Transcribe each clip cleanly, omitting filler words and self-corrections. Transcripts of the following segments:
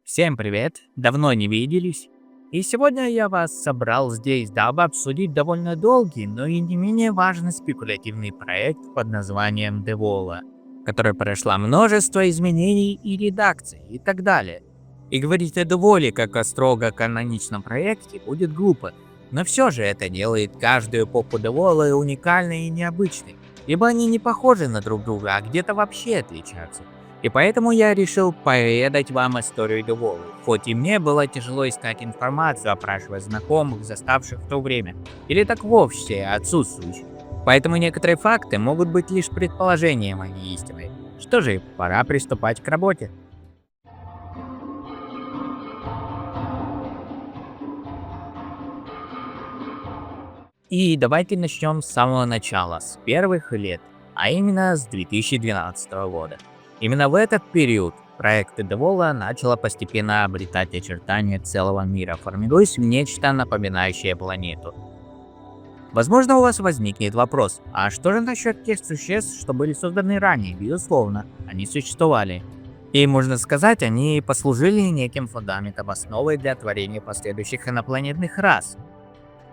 Всем привет! Давно не виделись. И сегодня я вас собрал здесь, дабы обсудить довольно долгий, но и не менее важный спекулятивный проект под названием Devola, который прошла множество изменений и редакций и так далее. И говорить о Devole как о строго каноничном проекте будет глупо, но все же это делает каждую эпоху Devola уникальной и необычной, ибо они не похожи на друг друга, а где-то вообще отличаются. И поэтому я решил поведать вам историю Деволы, хоть и мне было тяжело искать информацию, опрашивая знакомых, заставших в то время, или так вовсе отсутствующих. Поэтому некоторые факты могут быть лишь предположением, а не истиной. Что же, пора приступать к работе. И давайте начнем с самого начала, с первых лет, а именно с 2012 года. Именно в этот период проект Девола начал постепенно обретать очертания целого мира, формируясь в нечто напоминающее планету. Возможно, у вас возникнет вопрос, а что же насчет тех существ, что были созданы ранее? Безусловно, они существовали. И можно сказать, они послужили неким фундаментом, основой для творения последующих инопланетных рас.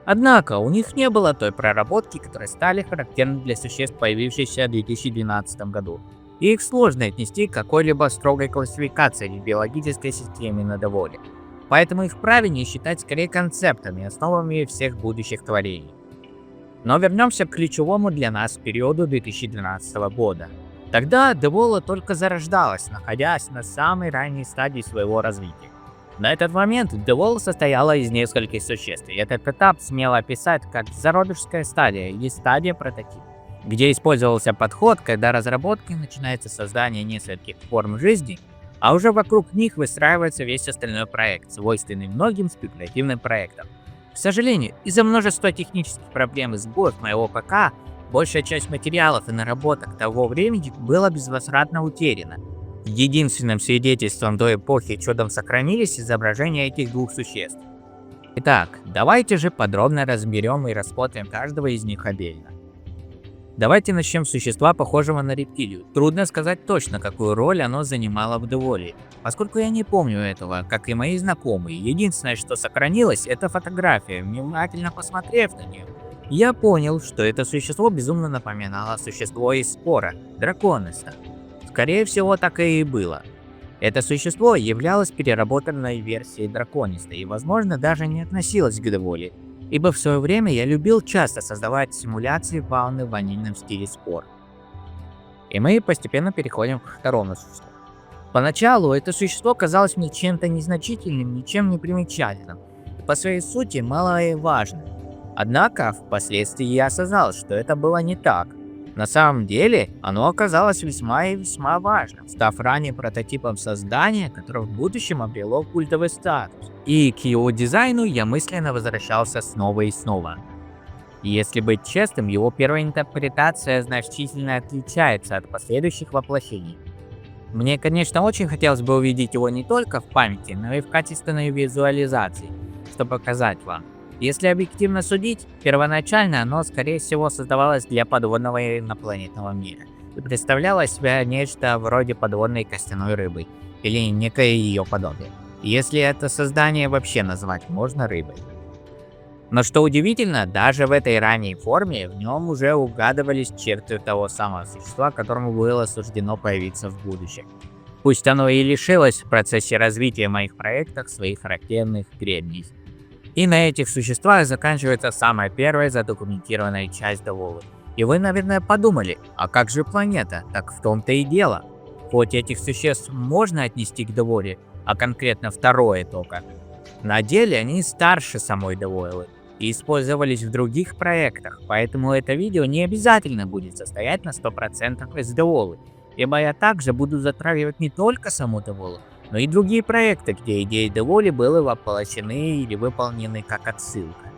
Однако, у них не было той проработки, которая стали характерны для существ, появившихся в 2012 году. И их сложно отнести к какой-либо строгой классификации в биологической системе на Деволе. Поэтому их правильнее считать скорее концептами, основами всех будущих творений. Но вернемся к ключевому для нас периоду 2012 года. Тогда Девола только зарождалась, находясь на самой ранней стадии своего развития. На этот момент Девола состояла из нескольких существ, и этот этап смело описать как зародышская стадия или стадия прототипа, где использовался подход, когда разработкой начинается создание нескольких форм жизни, а уже вокруг них выстраивается весь остальной проект, свойственный многим спекулятивным проектам. К сожалению, из-за множества технических проблем и сбоев моего ПК, большая часть материалов и наработок того времени была безвозвратно утеряна. Единственным свидетельством той эпохи чудом сохранились изображения этих двух существ. Итак, давайте же подробно разберем и рассмотрим каждого из них отдельно. Давайте начнем с существа, похожего на рептилию. Трудно сказать точно, какую роль оно занимало в Деволе, поскольку я не помню этого, как и мои знакомые. Единственное, что сохранилось, это фотография. Внимательно посмотрев на нее, я понял, что это существо безумно напоминало существо из спора, дракониста. Скорее всего, так и было. Это существо являлось переработанной версией дракониста и, возможно, даже не относилось к Деволе, ибо в свое время я любил часто создавать симуляции фауны в ванильном стиле спор. И мы постепенно переходим к второму существу. Поначалу это существо казалось мне чем-то незначительным, ничем не примечательным, и по своей сути маловажным. Однако, впоследствии я осознал, что это было не так. На самом деле, оно оказалось весьма и весьма важным, став ранее прототипом создания, которое в будущем обрело культовый статус. И к его дизайну я мысленно возвращался снова и снова. Если быть честным, его первая интерпретация значительно отличается от последующих воплощений. Мне, конечно, очень хотелось бы увидеть его не только в памяти, но и в качественной визуализации, чтобы показать вам. Если объективно судить, первоначально оно, скорее всего, создавалось для подводного инопланетного мира и представляло себя нечто вроде подводной костяной рыбы или некое ее подобие, если это создание вообще назвать можно рыбой. Но что удивительно, даже в этой ранней форме в нем уже угадывались черты того самого существа, которому было суждено появиться в будущем. Пусть оно и лишилось в процессе развития моих проектов своих характерных гребней. И на этих существах заканчивается самая первая задокументированная часть Деволы. И вы, наверное, подумали, а как же планета? Так в том-то и дело. Хоть этих существ можно отнести к Деволе, а конкретно второе только, на деле они старше самой Деволы и использовались в других проектах, поэтому это видео не обязательно будет состоять на 100% из Деволы, ибо я также буду затрагивать не только саму Деволу, но и другие проекты, где идеи Деволе были воплощены или выполнены как отсылка.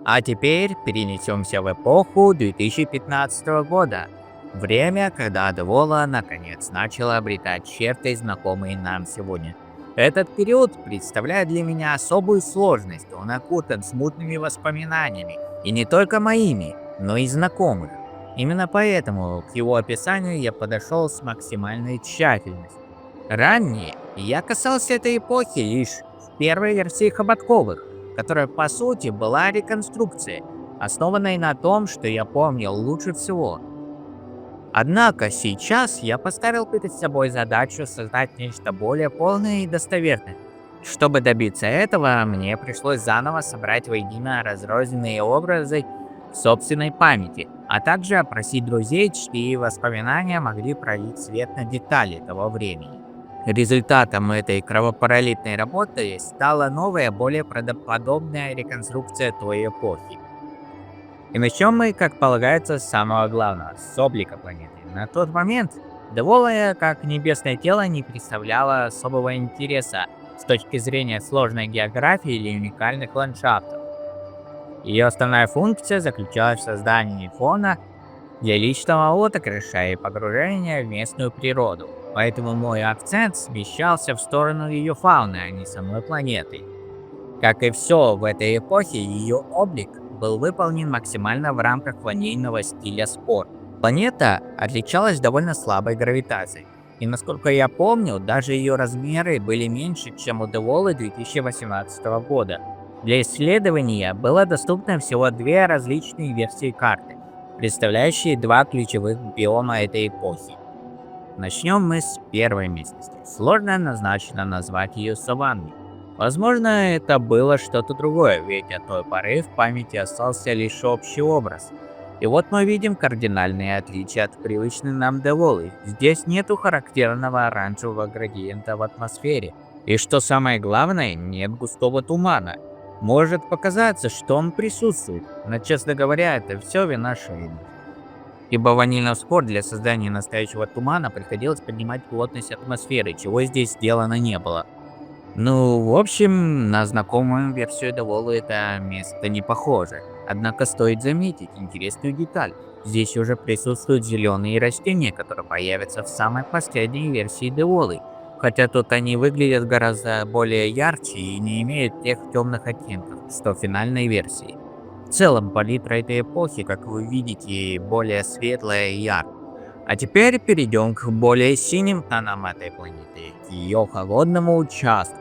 А теперь перенесемся в эпоху 2015 года. Время, когда Девола наконец начала обретать черты, знакомые нам сегодня. Этот период представляет для меня особую сложность, он окутан смутными воспоминаниями, и не только моими, но и знакомых. Именно поэтому к его описанию я подошел с максимальной тщательностью. Ранее я касался этой эпохи лишь в первой версии Хоботковых, которая по сути была реконструкцией, основанной на том, что я помнил лучше всего. Однако сейчас я поставил перед собой задачу создать нечто более полное и достоверное. Чтобы добиться этого, мне пришлось заново собрать воедино разрозненные образы в собственной памяти, а также опросить друзей, чьи воспоминания могли пролить свет на детали того времени. Результатом этой кровопролитной работы стала новая, более правдоподобная реконструкция той эпохи. И начнем мы, как полагается, с самого главного, с облика планеты. На тот момент Деволая, как небесное тело, не представляла особого интереса с точки зрения сложной географии или уникальных ландшафтов. Ее основная функция заключалась в создании фона для личного отыгрыша и погружения в местную природу. Поэтому мой акцент смещался в сторону ее фауны, а не самой планеты. Как и все в этой эпохе, ее облик был выполнен максимально в рамках ванильного стиля спор. Планета отличалась довольно слабой гравитацией, и насколько я помню, даже ее размеры были меньше, чем у Деволы 2018 года. Для исследования было доступно всего две различные версии карты, представляющие два ключевых биома этой эпохи. Начнем мы с первой местности. Сложно однозначно назвать ее саванной. Возможно, это было что-то другое, ведь от той поры в памяти остался лишь общий образ. И вот мы видим кардинальные отличия от привычной нам Деволы. Здесь нету характерного оранжевого градиента в атмосфере. И что самое главное, нет густого тумана. Может показаться, что он присутствует, но, честно говоря, это все вина Шейна. Ибо ванильный спор для создания настоящего тумана приходилось поднимать плотность атмосферы, чего здесь сделано не было. Ну, в общем, на знакомую версию Деволы это место не похоже. Однако стоит заметить интересную деталь. Здесь уже присутствуют зеленые растения, которые появятся в самой последней версии Деволы. Хотя тут они выглядят гораздо более ярче и не имеют тех темных оттенков, что в финальной версии. В целом, палитра этой эпохи, как вы видите, более светлая и яркая. А теперь перейдем к более синим тонам этой планеты, к ее холодному участку.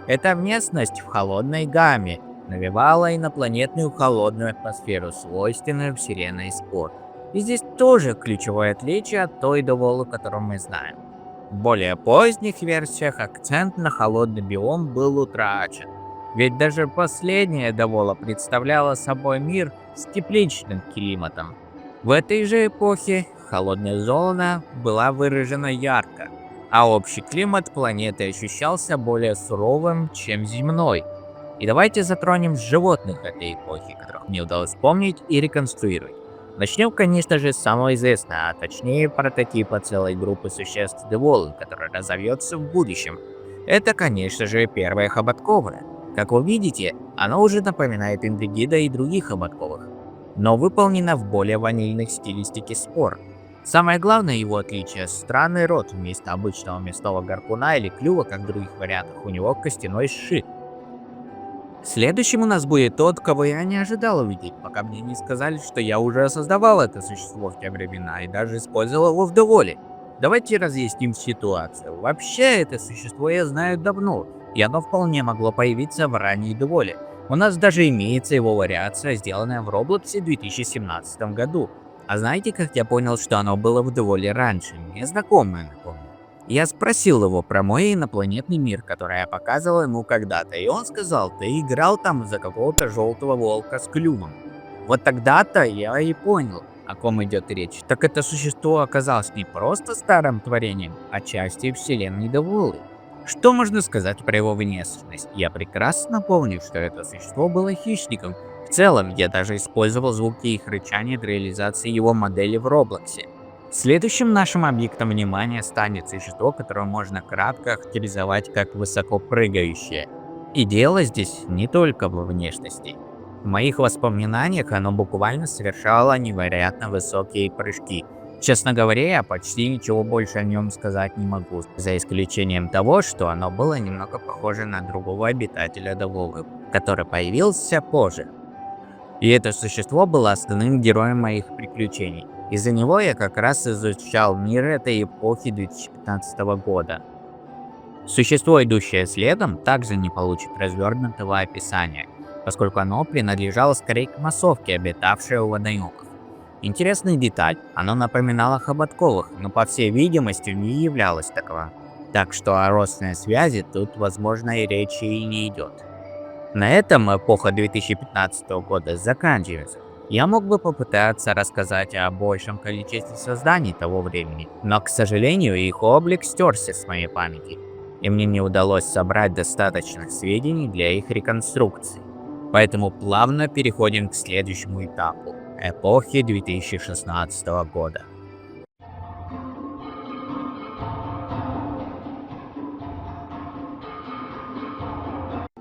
Эта местность в холодной гамме навевала инопланетную холодную атмосферу, свойственную вселенной спор. И здесь тоже ключевое отличие от той Деволы, которую мы знаем. В более поздних версиях акцент на холодный биом был утрачен. Ведь даже последняя Девола представляла собой мир с тепличным климатом. В этой же эпохе холодная зона была выражена ярко, а общий климат планеты ощущался более суровым, чем земной. И давайте затронем животных этой эпохи, которых мне удалось вспомнить и реконструировать. Начнем, конечно же, с самого известного, а точнее прототипа целой группы существ Деволы, которая разовьется в будущем. Это, конечно же, первая хоботковая. Как вы видите, она уже напоминает индигида и других хоботковых, но выполнена в более ванильной стилистике спор. Самое главное его отличие – странный рот. Вместо обычного мясного гарпуна или клюва, как в других вариантах, у него костяной сшит. Следующим у нас будет тот, кого я не ожидал увидеть, пока мне не сказали, что я уже создавал это существо в те времена и даже использовал его в Деволе. Давайте разъясним ситуацию. Вообще, это существо я знаю давно, и оно вполне могло появиться в ранней Деволе. У нас даже имеется его вариация, сделанная в Роблоксе в 2017 году. А знаете, как я понял, что оно было в Деволе раньше? Мне знакомое напомнил. Я спросил его про мой инопланетный мир, который я показывал ему когда-то, и он сказал: ты играл там за какого-то желтого волка с клювом. Вот тогда-то я и понял, о ком идет речь. Так это существо оказалось не просто старым творением, а частью вселенной Деволы. Что можно сказать про его внешность? Я прекрасно помню, что это существо было хищником. В целом, я даже использовал звуки их рычания для реализации его модели в Роблоксе. Следующим нашим объектом внимания станет существо, которое можно кратко характеризовать как высокопрыгающее. И дело здесь не только во внешности. В моих воспоминаниях оно буквально совершало невероятно высокие прыжки. Честно говоря, я почти ничего больше о нем сказать не могу, за исключением того, что оно было немного похоже на другого обитателя Деволы, который появился позже. И это существо было основным героем моих приключений. Из-за него я как раз изучал мир этой эпохи 2015 года. Существо, идущее следом, также не получит развернутого описания, поскольку оно принадлежало скорее к массовке, обитавшей у водоемов. Интересная деталь, оно напоминало хоботковых, но по всей видимости не являлось таковым. Так что о родственной связи тут, возможно, и речи и не идет. На этом эпоха 2015 года заканчивается. Я мог бы попытаться рассказать о большем количестве созданий того времени, но, к сожалению, их облик стерся с моей памяти, и мне не удалось собрать достаточных сведений для их реконструкции. Поэтому плавно переходим к следующему этапу – эпохи 2016 года.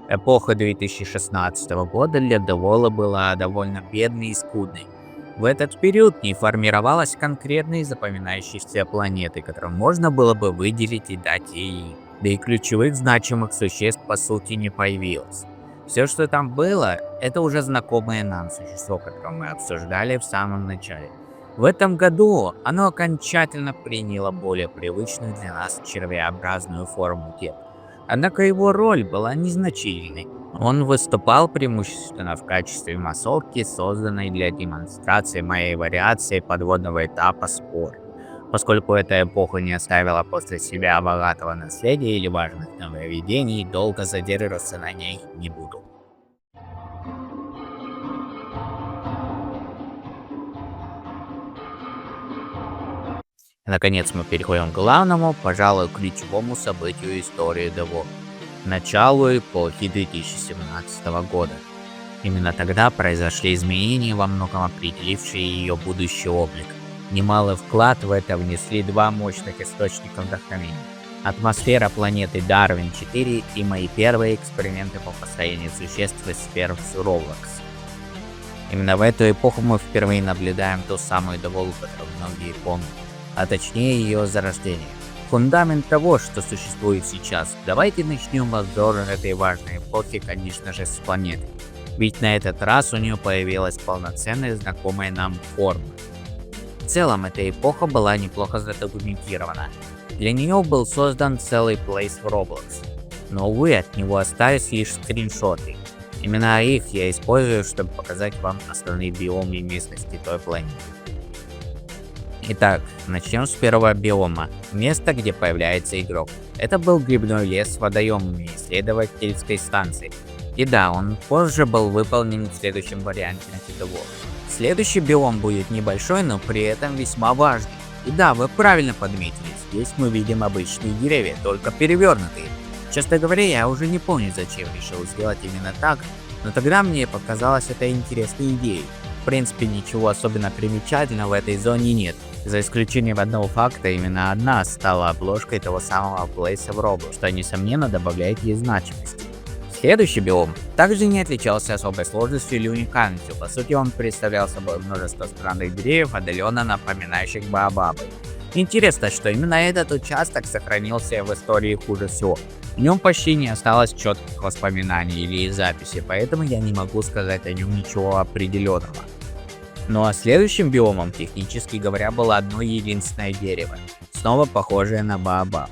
Эпоха 2016 года для Девола была довольно бедной и скудной. В этот период не формировалась конкретной запоминающейся планеты, которую можно было бы выделить и дать ей. Да и ключевых значимых существ по сути не появилось. Все, что там было, это уже знакомое нам существо, которое мы обсуждали в самом начале. В этом году оно окончательно приняло более привычную для нас червеобразную форму тела. Однако его роль была незначительной. Он выступал преимущественно в качестве массовки, созданной для демонстрации моей вариации подводного этапа спор. Поскольку эта эпоха не оставила после себя богатого наследия или важных нововведений, долго задерживаться на ней не буду. Наконец мы переходим к главному, пожалуй, ключевому событию истории Девола – началу эпохи 2017 года. Именно тогда произошли изменения, во многом определившие ее будущий облик. Немалый вклад в это внесли два мощных источника вдохновения – атмосфера планеты Дарвин-4 и мои первые эксперименты по построению существ из сфер Roblox. Именно в эту эпоху мы впервые наблюдаем ту самую Деволу, которую многие помнят, а точнее ее зарождение. Фундамент того, что существует сейчас. Давайте начнем обзор этой важной эпохи, конечно же, с планеты. Ведь на этот раз у нее появилась полноценная знакомая нам форма. В целом, эта эпоха была неплохо задокументирована. Для нее был создан целый плейс в Roblox. Но, увы, от него остались лишь скриншоты. Именно их я использую, чтобы показать вам основные биомы местности той планеты. Итак, начнем с первого биома, места, где появляется игрок. Это был грибной лес с водоемами исследовательской станции. И да, он позже был выполнен в следующем варианте Devil. Следующий биом будет небольшой, но при этом весьма важный. И да, вы правильно подметили, здесь мы видим обычные деревья, только перевернутые. Честно говоря, я уже не помню, зачем решил сделать именно так, но тогда мне показалось это интересной идеей. В принципе, ничего особенно примечательного в этой зоне нет. За исключением одного факта, именно одна стала обложкой того самого плейса в Roblox, что несомненно добавляет ей значимости. Следующий биом также не отличался особой сложностью или уникальностью, по сути он представлял собой множество странных деревьев, отдаленно напоминающих баобабы. Интересно, что именно этот участок сохранился в истории хуже всего. В нем почти не осталось четких воспоминаний или записи, поэтому я не могу сказать о нем ничего определенного. Ну а следующим биомом, технически говоря, было одно единственное дерево, снова похожее на баобаб.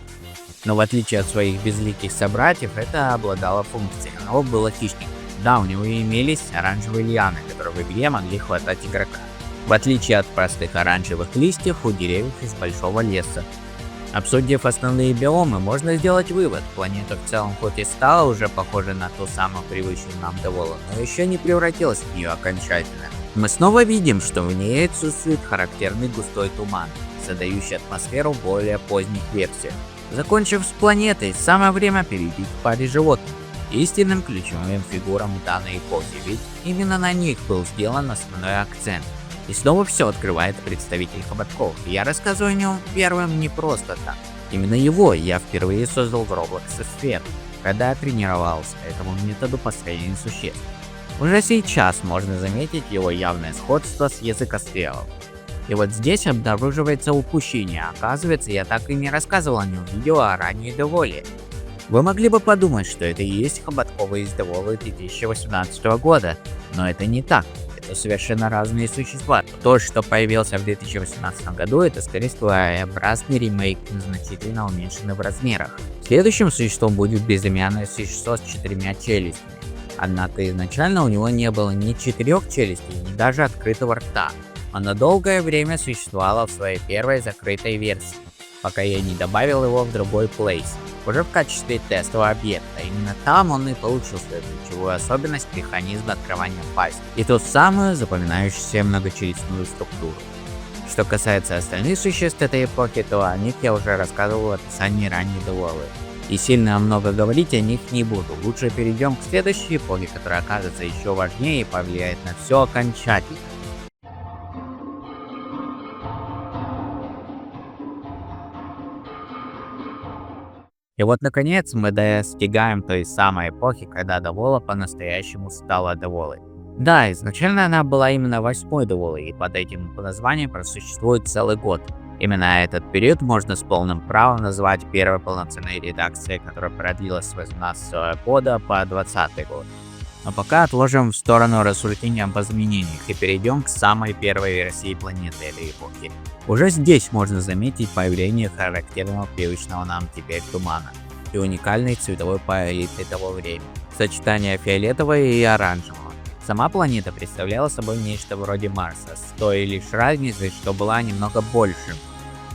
Но в отличие от своих безликих собратьев, это обладало функцией, оно было хищником. Да, у него имелись оранжевые лианы, которые в игре могли хватать игрока. В отличие от простых оранжевых листьев у деревьев из большого леса. Обсудив основные биомы, можно сделать вывод: планета в целом хоть и стала уже похожа на ту самую привычную нам Деволу, но еще не превратилась в нее окончательно. Мы снова видим, что в ней отсутствует характерный густой туман, задающий атмосферу более поздних версий. Закончив с планетой, самое время перейти к паре животных, истинным ключевым фигурам данной эпохи, ведь именно на них был сделан основной акцент. И снова все открывает представитель хоботков. Я рассказываю о нем первым не просто так. Именно его я впервые создал в Roblox сфер, когда тренировался этому методу построения существ. Уже сейчас можно заметить его явное сходство с языкострелом. И вот здесь обнаруживается упущение. Оказывается, я так и не рассказывал о нем в видео о ранней Деволе. Вы могли бы подумать, что это и есть хоботковый из Деволы 2018 года, но это не так. это совершенно разные существа. То, что появился в 2018 году, это скорее своеобразный ремейк, значительно уменьшенный в размерах. Следующим существом будет безымянное существо с 4 челюстями. Однако изначально у него не было ни 4 челюстей, ни даже открытого рта. Оно долгое время существовало в своей первой закрытой версии, пока я не добавил его в другой place, уже в качестве тестового объекта. Именно там он и получил свою ключевую особенность механизма открывания пасти и ту самую запоминающуюся многочелюстную структуру. Что касается остальных существ этой эпохи, то о них я уже рассказывал в описании ранней Деволы. И сильно много говорить о них не буду. Лучше перейдем к следующей эпохе, которая окажется еще важнее и повлияет на все окончательно. И вот наконец мы достигаем той самой эпохи, когда Девола по-настоящему стала Деволой. Да, изначально она была именно 8-й Деволой, и под этим названием просуществует целый год. Именно этот период можно с полным правом назвать первой полноценной редакцией, которая продлилась с 18 года по 20 год. Но пока отложим в сторону рассуждения об изменениях и перейдем к самой первой версии планеты этой эпохи. Уже здесь можно заметить появление характерного привычного нам теперь тумана и уникальной цветовой палитры того времени, сочетание фиолетового и оранжевого. Сама планета представляла собой нечто вроде Марса, с той лишь разницей, что была немного больше,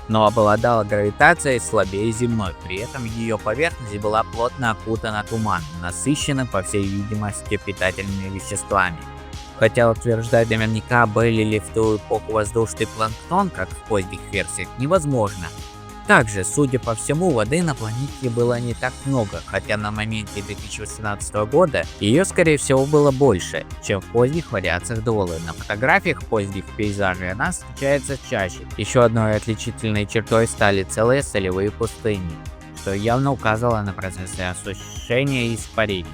но обладала гравитацией слабее земной, при этом ее поверхность была плотно окутана туманом, насыщенным, по всей видимости, питательными веществами. Хотя утверждать наверняка, были ли в ту эпоху воздушный планктон, как в поздних версиях, невозможно. Также, судя по всему, воды на планете было не так много, хотя на моменте 2018 года ее, скорее всего, было больше, чем в поздних вариациях Деволы. На фотографиях поздних пейзажей она встречается чаще. Еще одной отличительной чертой стали целые солевые пустыни, что явно указывало на процессы осушения и испарений.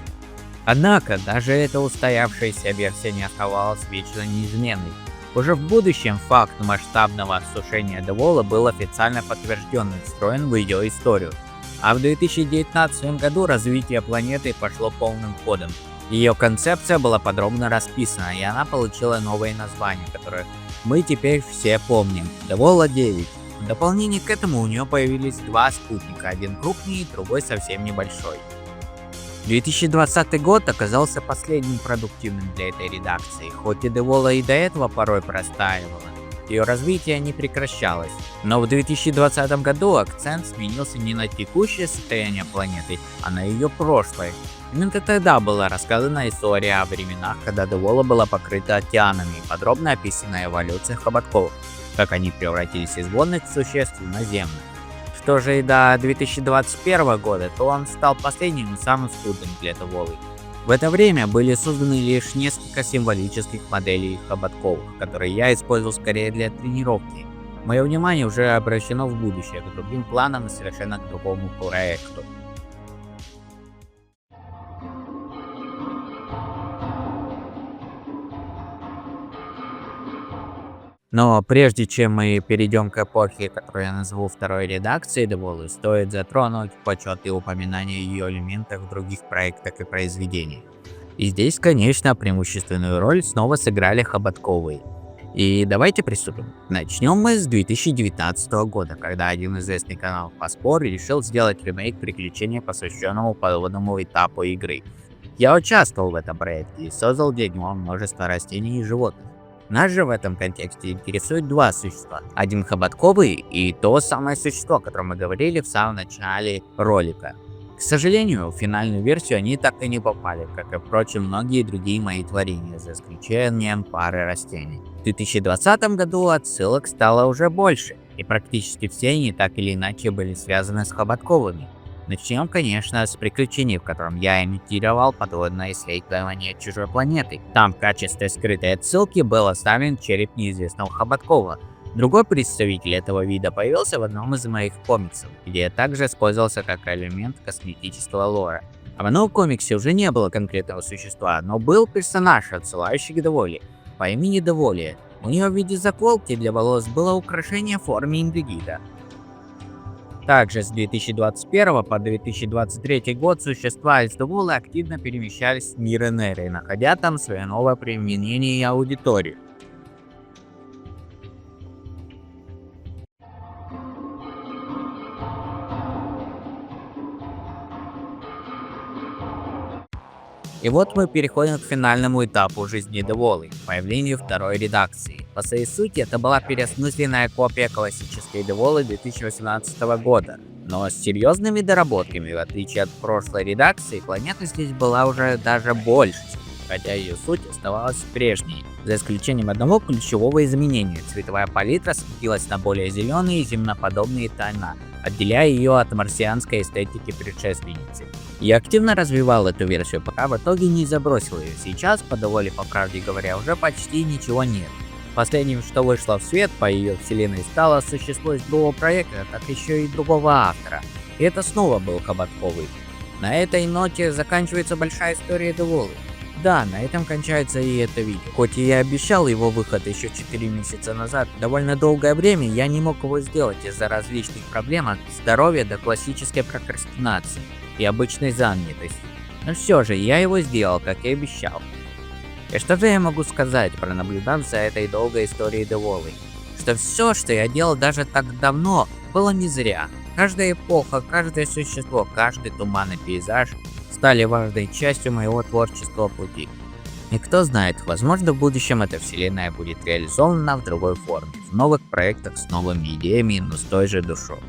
Однако, даже эта устоявшаяся версия не оставалась вечно неизменной. Уже в будущем факт масштабного осушения Деволы был официально подтвержден и встроен в ее историю. А в 2019 году развитие планеты пошло полным ходом. Ее концепция была подробно расписана, и она получила новое название, которое мы теперь все помним – Девола-9. В дополнение к этому у нее появились два спутника, один крупный и другой совсем небольшой. 2020 год оказался последним продуктивным для этой редакции, хоть и Девола и до этого порой простаивала. Ее развитие не прекращалось, но в 2020 году акцент сменился не на текущее состояние планеты, а на ее прошлое. Именно тогда была рассказана история о временах, когда Девола была покрыта океанами и подробно описана эволюция хоботков, как они превратились из водных существ в наземных. Что же и до 2021 года, то он стал последним и самым скудным для Деволы. В это время были созданы лишь несколько символических моделей хоботков, которые я использовал скорее для тренировки. Мое внимание уже обращено в будущее, к другим планам и совершенно к другому проекту. Но прежде чем мы перейдем к эпохе, которую я назову второй редакцией Деволы, стоит затронуть почет и упоминание ее элементов в других проектах и произведениях. И здесь, конечно, преимущественную роль снова сыграли хоботковые. И давайте приступим. Начнем мы с 2019 года, когда один известный канал Паспор решил сделать ремейк приключения, посвященному подводному этапу игры. Я участвовал в этом проекте и создал для него множество растений и животных. Нас же в этом контексте интересует два существа. Один хоботковый и то самое существо, о котором мы говорили в самом начале ролика. К сожалению, в финальную версию они так и не попали, как и, впрочем, многие другие мои творения, за исключением пары растений. В 2020 году отсылок стало уже больше, и практически все они так или иначе были связаны с хоботковыми. Начнем, конечно, с приключений, в котором я имитировал подводное исследование чужой планеты. Там в качестве скрытой отсылки был оставлен череп неизвестного хоботкова. Другой представитель этого вида появился в одном из моих комиксов, где также использовался как элемент косметического лора. А в новом комиксе уже не было конкретного существа, но был персонаж, отсылающий к Деволе, по имени Деволия. У нее в виде заколки для волос было украшение в форме индигита. Также с 2021 по 2023 год существа из Деволы активно перемещались в мир Энерии, находя там свое новое применение и аудиторию. И вот мы переходим к финальному этапу жизни Деволы — появлению второй редакции. По своей сути, это была переосмысленная копия классической Деволы 2018 года. Но с серьезными доработками, в отличие от прошлой редакции, планета здесь была уже даже больше, хотя ее суть оставалась прежней. За исключением одного ключевого изменения — цветовая палитра сменилась на более зеленые и земноподобные тона, отделяя ее от марсианской эстетики предшественницы. Я активно развивал эту версию, пока в итоге не забросил ее. Сейчас, по Деволе, по правде говоря, уже почти ничего нет. Последним, что вышло в свет по ее вселенной, стало существо из другого проекта, так еще и другого автора. И это снова был Хоботковый. На этой ноте заканчивается большая история Деволы. Да, на этом кончается и это видео. Хоть и я обещал его выход еще 4 месяца назад, довольно долгое время я не мог его сделать из-за различных проблем от здоровья до классической прокрастинации и обычной занятости. Но все же я его сделал, как и обещал. И что же я могу сказать, пронаблюдав за этой долгой историей Деволы? Что все, что я делал даже так давно, было не зря. Каждая эпоха, каждое существо, каждый туманный пейзаж стали важной частью моего творческого пути. И кто знает, возможно, в будущем эта вселенная будет реализована в другой форме, в новых проектах с новыми идеями, но с той же душой.